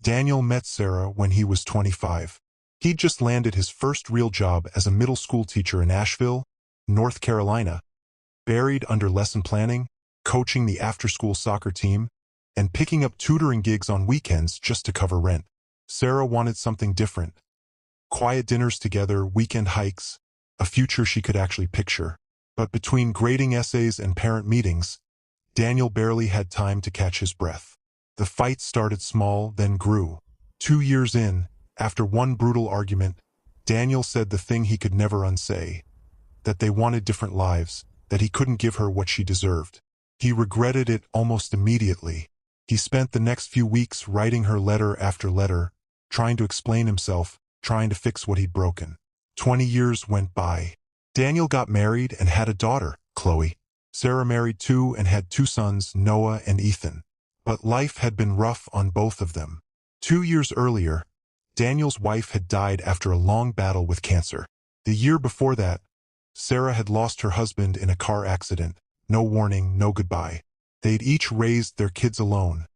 Daniel met Sarah when he was 25. He'd just landed his first real job as a middle school teacher in Asheville, North Carolina, buried under lesson planning, coaching the after-school soccer team, and picking up tutoring gigs on weekends just to cover rent. Sarah wanted something different. Quiet dinners together, weekend hikes, a future she could actually picture. But between grading essays and parent meetings, Daniel barely had time to catch his breath. The fight started small, then grew. 2 years in, after one brutal argument, Daniel said the thing he could never unsay, that they wanted different lives, that he couldn't give her what she deserved. He regretted it almost immediately. He spent the next few weeks writing her letter after letter, trying to explain himself, trying to fix what he'd broken. 20 years went by. Daniel got married and had a daughter, Chloe. Sarah married too and had 2 sons, Noah and Ethan. But life had been rough on both of them. 2 years earlier, Daniel's wife had died after a long battle with cancer. The year before that, Sarah had lost her husband in a car accident. No warning, no goodbye. They'd each raised their kids alone,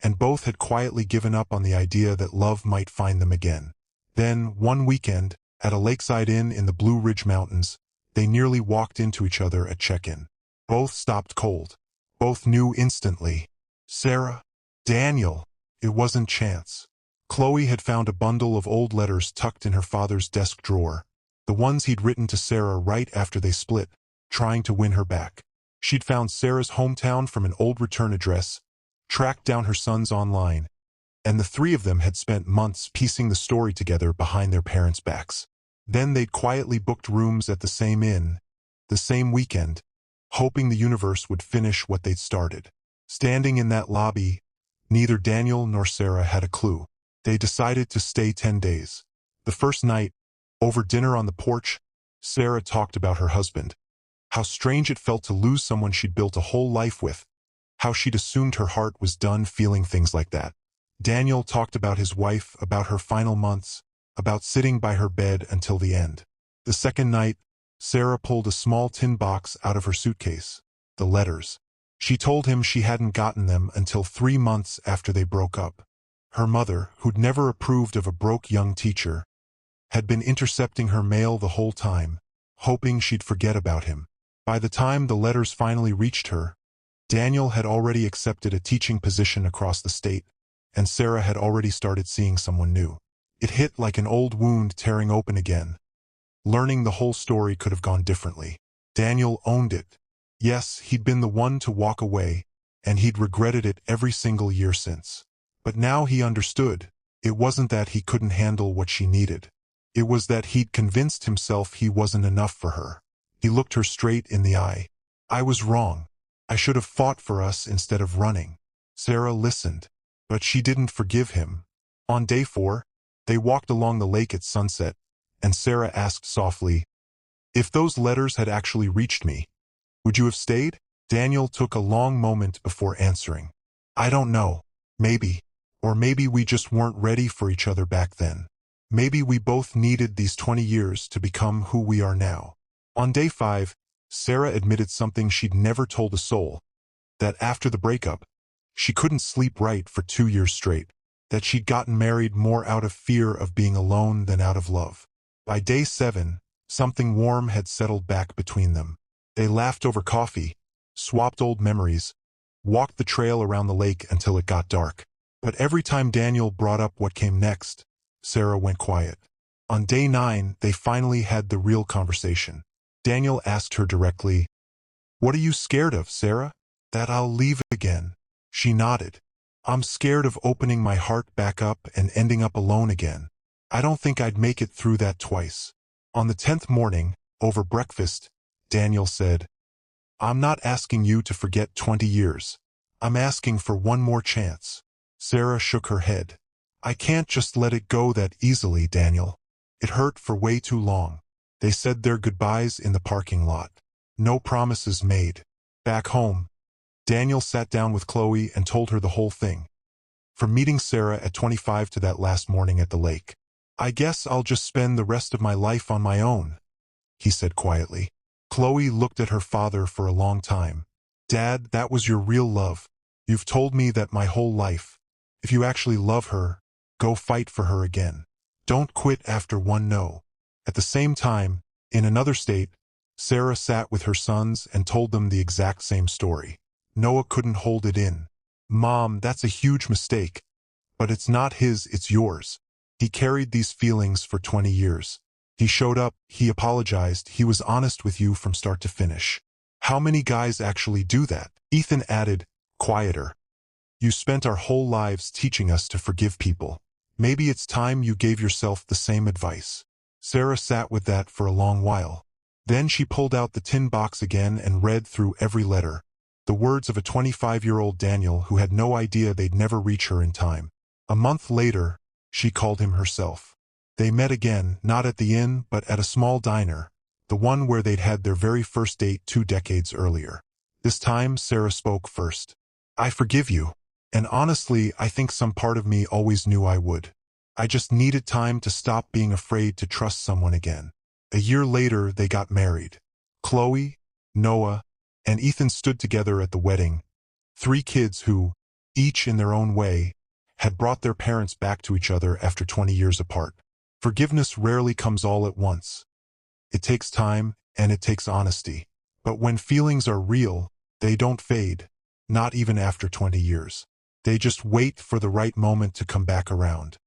and both had quietly given up on the idea that love might find them again. Then, one weekend, at a lakeside inn in the Blue Ridge Mountains, they nearly walked into each other at check-in. Both stopped cold. Both knew instantly. Sarah, Daniel. It wasn't chance. Chloe had found a bundle of old letters tucked in her father's desk drawer, the ones he'd written to Sarah right after they split, trying to win her back. She'd found Sarah's hometown from an old return address, tracked down her sons online, and the 3 of them had spent months piecing the story together behind their parents' backs. Then they'd quietly booked rooms at the same inn, the same weekend, hoping the universe would finish what they'd started. Standing in that lobby, neither Daniel nor Sarah had a clue. They decided to stay 10 days. The first night, over dinner on the porch, Sarah talked about her husband. How strange it felt to lose someone she'd built a whole life with. How she'd assumed her heart was done feeling things like that. Daniel talked about his wife, about her final months, about sitting by her bed until the end. The second night, Sarah pulled a small tin box out of her suitcase. The letters. She told him she hadn't gotten them until 3 months after they broke up. Her mother, who'd never approved of a broke young teacher, had been intercepting her mail the whole time, hoping she'd forget about him. By the time the letters finally reached her, Daniel had already accepted a teaching position across the state, and Sarah had already started seeing someone new. It hit like an old wound tearing open again. Learning the whole story could have gone differently. Daniel owned it. Yes, he'd been the one to walk away, and he'd regretted it every single year since. But now he understood. It wasn't that he couldn't handle what she needed. It was that he'd convinced himself he wasn't enough for her. He looked her straight in the eye. I was wrong. I should have fought for us instead of running. Sarah listened, but she didn't forgive him. On day 4, they walked along the lake at sunset, and Sarah asked softly, "If those letters had actually reached me, would you have stayed?" Daniel took a long moment before answering. "I don't know. Maybe. Or maybe we just weren't ready for each other back then. Maybe we both needed these 20 years to become who we are now." On day 5, Sarah admitted something she'd never told a soul, that after the breakup, she couldn't sleep right for 2 years straight, that she'd gotten married more out of fear of being alone than out of love. By day 7, something warm had settled back between them. They laughed over coffee, swapped old memories, walked the trail around the lake until it got dark. But every time Daniel brought up what came next, Sarah went quiet. On day 9, they finally had the real conversation. Daniel asked her directly, "What are you scared of, Sarah?" "That I'll leave again." She nodded. "I'm scared of opening my heart back up and ending up alone again. I don't think I'd make it through that twice." On the 10th morning, over breakfast, Daniel said, "I'm not asking you to forget 20 years. I'm asking for one more chance." Sarah shook her head. "I can't just let it go that easily, Daniel. It hurt for way too long." They said their goodbyes in the parking lot. No promises made. Back home, Daniel sat down with Chloe and told her the whole thing. From meeting Sarah at 25 to that last morning at the lake. "I guess I'll just spend the rest of my life on my own," he said quietly. Chloe looked at her father for a long time. "Dad, that was your real love. You've told me that my whole life. If you actually love her, Go fight for her again. Don't quit after one no. At the same time, in another state, Sarah sat with her sons and told them the exact same story. Noah couldn't hold it in. Mom, that's a huge mistake. But it's not his, it's yours. He carried these feelings for 20 years. He showed up, he apologized, he was honest with you from start to finish. How many guys actually do that? Ethan added, quieter. You spent our whole lives teaching us to forgive people. Maybe it's time you gave yourself the same advice. Sarah sat with that for a long while. Then she pulled out the tin box again and read through every letter. The words of a 25-year-old Daniel who had no idea they'd never reach her in time. A month later, she called him herself. They met again, not at the inn, but at a small diner, the one where they'd had their very first date 2 decades earlier. This time, Sarah spoke first. I forgive you. And honestly, I think some part of me always knew I would. I just needed time to stop being afraid to trust someone again. A year later, they got married. Chloe, Noah, and Ethan stood together at the wedding. 3 kids who, each in their own way, had brought their parents back to each other after 20 years apart. Forgiveness rarely comes all at once. It takes time, and it takes honesty. But when feelings are real, they don't fade, not even after 20 years. They just wait for the right moment to come back around.